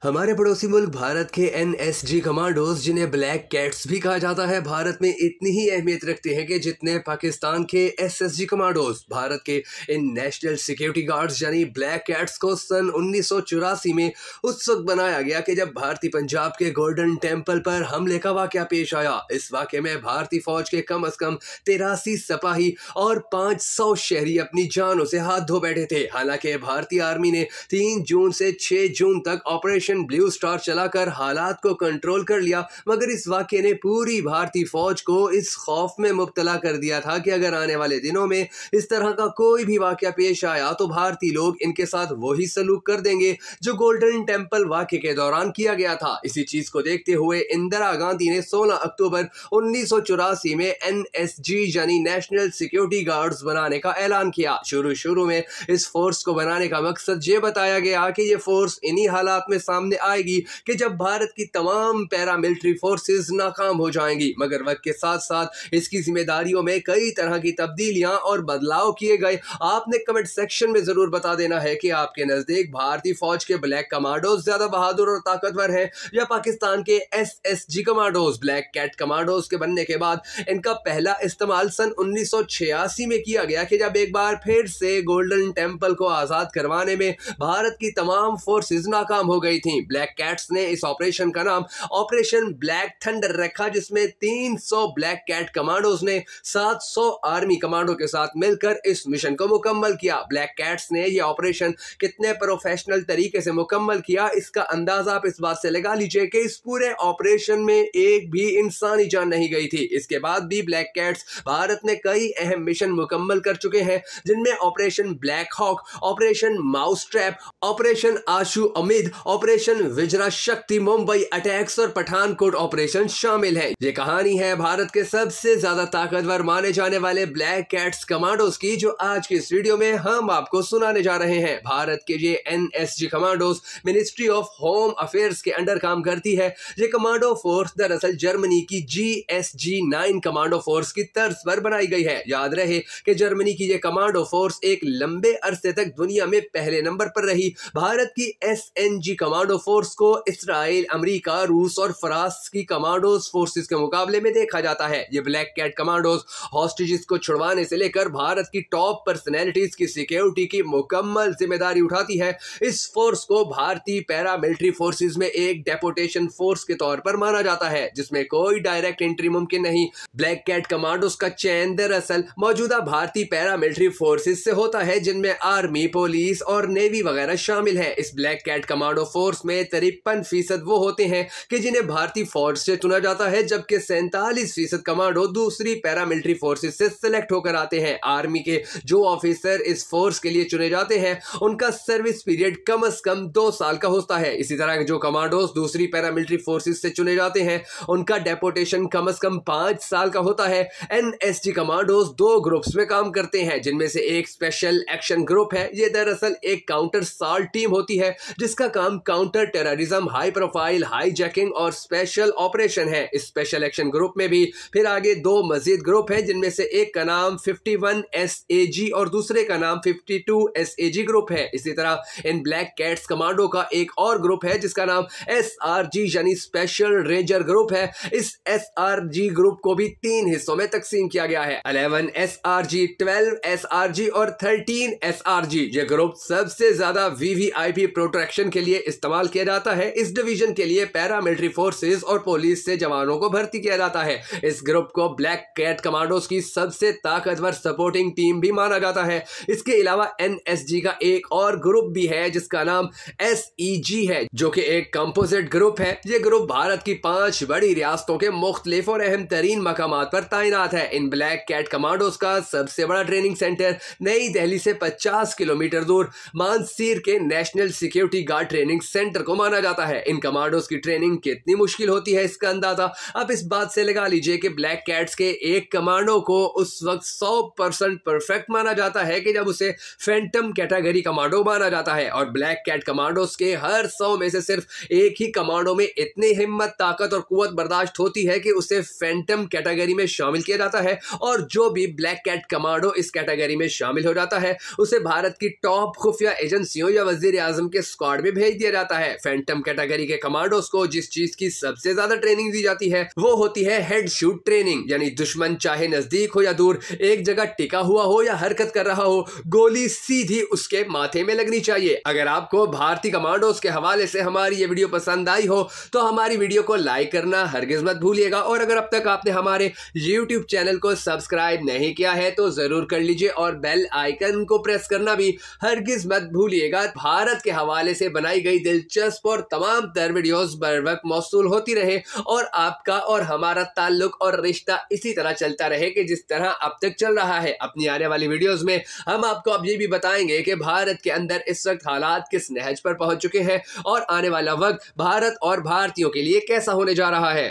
हमारे पड़ोसी मुल्क भारत के एनएसजी कमांडोज, जिन्हें ब्लैक कैट्स भी कहा जाता है, भारत में इतनी ही अहमियत रखते हैं कि जितने पाकिस्तान के एसएसजी कमांडोज। भारत के इन नेशनल सिक्योरिटी गार्ड्स यानी ब्लैक कैट्स को सन 1984 में उस वक्त बनाया गया कि जब भारतीय पंजाब के गोल्डन टेम्पल पर हमले का वाकया पेश आया। इस वाकये में भारतीय फौज के कम अज कम 83 सिपाही और 500 शहरी अपनी जानों से हाथ धो बैठे थे। हालांकि भारतीय आर्मी ने 3 जून से 6 जून तक ऑपरेशन ब्लू स्टार चलाकर हालात को कंट्रोल कर लिया, मगर इस वाकये ने पूरी भारतीय फौज को इस खौफ में मुब्तला कर दिया था कि अगर आने वाले दिनों में इस तरह का कोई भी वाकया पेश आया तो भारतीय लोग इनके साथ वही सलूक कर देंगे जो गोल्डन टेम्पल वाकये के दौरान किया गया था। इसी चीज को देखते हुए इंदिरा गांधी ने 16 अक्टूबर 1984 में एनएसजी यानी नेशनल सिक्योरिटी गार्ड्स बनाने का ऐलान किया। शुरू में इस फोर्स को बनाने का मकसद ये बताया गया कि ये फोर्स इन्हीं हालात में सामने आएगी कि जब भारत की तमाम पैरामिलिट्री फोर्सेस नाकाम हो जाएंगी, मगर वक्त के साथ साथ इसकी जिम्मेदारियों में कई तरह की तब्दीलियां और बदलाव किए गए। आपने कमेंट सेक्शन में जरूर बता देना है कि आपके नजदीक भारतीय फौज के ब्लैक कमांडोज ज्यादा बहादुर और ताकतवर हैं या पाकिस्तान के SSG commandos. Black cat commandos के बनने के बाद इनका पहला इस्तेमाल सन 1986 में किया गया कि जब एक बार फिर से गोल्डन टेम्पल को आजाद करवाने में भारत की तमाम फोर्सेस नाकाम हो गई थी। ब्लैक कैट्स ने इस ऑपरेशन का नाम ऑपरेशन ब्लैक थंडर रखा, जिसमें 300 ब्लैक कैट कमांडोज ने 700 आर्मी कमांडो के साथ मिलकर इस मिशन को मुकम्मल किया। ब्लैक कैट्स ने यह ऑपरेशन कितने प्रोफेशनल तरीके से मुकम्मल किया, इसका अंदाजा आप इस बात से लगा लीजिए कि इस पूरे ऑपरेशन में एक भी इंसानी जान नहीं गई थी। इसके बाद भी ब्लैक कैट्स भारत में कई अहम मिशन मुकम्मल कर चुके हैं, जिनमें Operation Black Hawk, Operation Mouse Trap, Operation आशु उम्मीद, ऑपरेशन विजरा शक्ति, मुंबई अटैक्स और पठानकोट ऑपरेशन शामिल है। ये कहानी है भारत के सबसे ज्यादा ताकतवर माने जाने वाले ब्लैक कैट्स कमांडोज की, जो आज की इस वीडियो में हम आपको सुनाने जा रहे हैं। भारत के ये NSG commandos ministry of home affairs के अंडर काम करती है। ये कमांडो फोर्स दरअसल जर्मनी की GSG-9 कमांडो फोर्स की तर्ज पर बनाई गई है। याद रहे कि जर्मनी की ये कमांडो फोर्स एक लंबे अरसे तक दुनिया में पहले नंबर पर रही। भारत की SNG कमांडो फोर्स को इसराइल, अमेरिका, रूस और फ्रांस की कमांडोज फोर्सेस के मुकाबले में देखा जाता है। ये ब्लैक कैट कमांडोज हॉस्टेजेस को छुड़वाने से लेकर भारत की टॉप पर्सनैलिटीज की सिक्योरिटी की मुकम्मल जिम्मेदारी उठाती है। इस फोर्स को भारतीय पैरामिलिट्री फोर्सेस में एक डेपुटेशन फोर्स के तौर पर माना जाता है, जिसमें कोई डायरेक्ट एंट्री मुमकिन नहीं। ब्लैक कैट कमांडोज का चयन दरअसल मौजूदा भारतीय पैरामिलिट्री फोर्सेस से होता है, जिनमें आर्मी, पुलिस और नेवी वगैरह शामिल है। इस ब्लैक कैट कमांडो फोर्स में 53% वो होते हैं कि जिन्हें भारतीय फौज से चुना जाता है, जबकि 47% कमांडो दूसरी पैरामिलिट्री फोर्सेस से सिलेक्ट होकर आते हैं। आर्मी के जो ऑफिसर इस फोर्स के लिए चुने जाते हैं, उनका सर्विस पीरियड कम से कम 2 साल का होता है। इसी तरह जो कमांडोज दूसरी पैरामिलिट्री फोर्सेस से चुने जाते हैं, उनका डेपुटेशन कम से कम 5 साल का होता है। एनएसजी कमांडोज 2 ग्रुप्स में काम करते हैं, जिनमें से एक स्पेशल एक्शन ग्रुप है। ये दरअसल एक काउंटर साल्ट टीम होती है, जिसका काम counter terrorism, high profile hijacking और स्पेशल ऑपरेशन है। इस स्पेशल एक्शन ग्रुप में भी फिर आगे 2 मजीद ग्रुप हैं, जिनमें से एक का नाम 51 SAG और दूसरे का नाम 52 SAG ग्रुप है। इसी तरह इन ब्लैक कैट्स कमांडो का एक और ग्रुप है, जिसका नाम SRG यानी स्पेशल रेंजर ग्रुप है। इस SRG ग्रुप को भी 3 हिस्सों में तकसीम किया गया है: 11 SRG, 12 SRG और 13 SRG। ये ग्रुप सबसे ज्यादा VVIP प्रोटेक्शन के लिए इस्तेमाल किया जाता है। इस डिवीजन के लिए पैरामिलिट्री फोर्सेस और पुलिस से जवानों को भर्ती किया जाता है। इस ग्रुप को ब्लैक कैट कमांडोज की सबसे ताकतवर सपोर्टिंग टीम भी माना जाता है। इसके अलावा एनएसजी का एक और ग्रुप भी है, जिसका नाम SEG है, जो कि एक कंपोजिट ग्रुप है। यह ग्रुप भारत की 5 बड़ी रियासतों के मुख्तलिफ और अहम तरीन मकामात पर तैनात है। इन ब्लैक कैट कमांडोज का सबसे बड़ा ट्रेनिंग सेंटर नई दिल्ली से 50 किलोमीटर दूर मानसीर के national security guard training centre को माना जाता है। इन कमांडोज की ट्रेनिंग कितनी मुश्किल होती है, इसका अंदाजा आप इस बात से लगा लीजिए कि ब्लैक कैट्स के एक कमांडो को उस वक्त 100% परफेक्ट माना जाता है कि जब उसे फैंटम कैटेगरी कमांडो माना जाता है। और ब्लैक कैट कमांडोज के हर 100 में से सिर्फ एक ही कमांडो में इतनी हिम्मत, ताकत और कुव्वत बर्दाश्त होती है कि उसे फैंटम कैटेगरी में शामिल किया जाता है। और जो भी ब्लैक कैट कमांडो इस कैटेगरी में शामिल हो जाता है, उसे भारत की टॉप खुफिया एजेंसियों या वजीर आजम के स्क्वाड में भेज दिया जाता जाता है। फैंटम कैटेगरी के कमांडोज को जिस चीज की सबसे ज्यादा ट्रेनिंग दी जाती है वो होती है हेड शूट ट्रेनिंग, यानी दुश्मन चाहे नजदीक हो या दूर, एक जगह टिका हुआ हो या हरकत कर रहा हो, गोली सीधी उसके माथे में लगनी चाहिए। अगर आपको भारतीय कमांडोज के हवाले से हमारी ये वीडियो पसंद आई हो तो हमारी वीडियो को लाइक करना हरगिज मत भूलिएगा, और अगर अब तक आपने हमारे YouTube चैनल को सब्सक्राइब नहीं किया है तो जरूर कर लीजिए और बेल आइकन को प्रेस करना भी हरगिज मत भूलिएगा। भारत के हवाले से बनाई गई दिलचस्प और तमाम तर वीडियोस बर वक्त मौसूल होती रहे और आपका और हमारा ताल्लुक और रिश्ता इसी तरह चलता रहे कि जिस तरह अब तक चल रहा है। अपनी आने वाली वीडियोस में हम आपको अब ये भी बताएंगे कि भारत के अंदर इस वक्त हालात किस नहज पर पहुंच चुके हैं और आने वाला वक्त भारत और भारतीयों के लिए कैसा होने जा रहा है।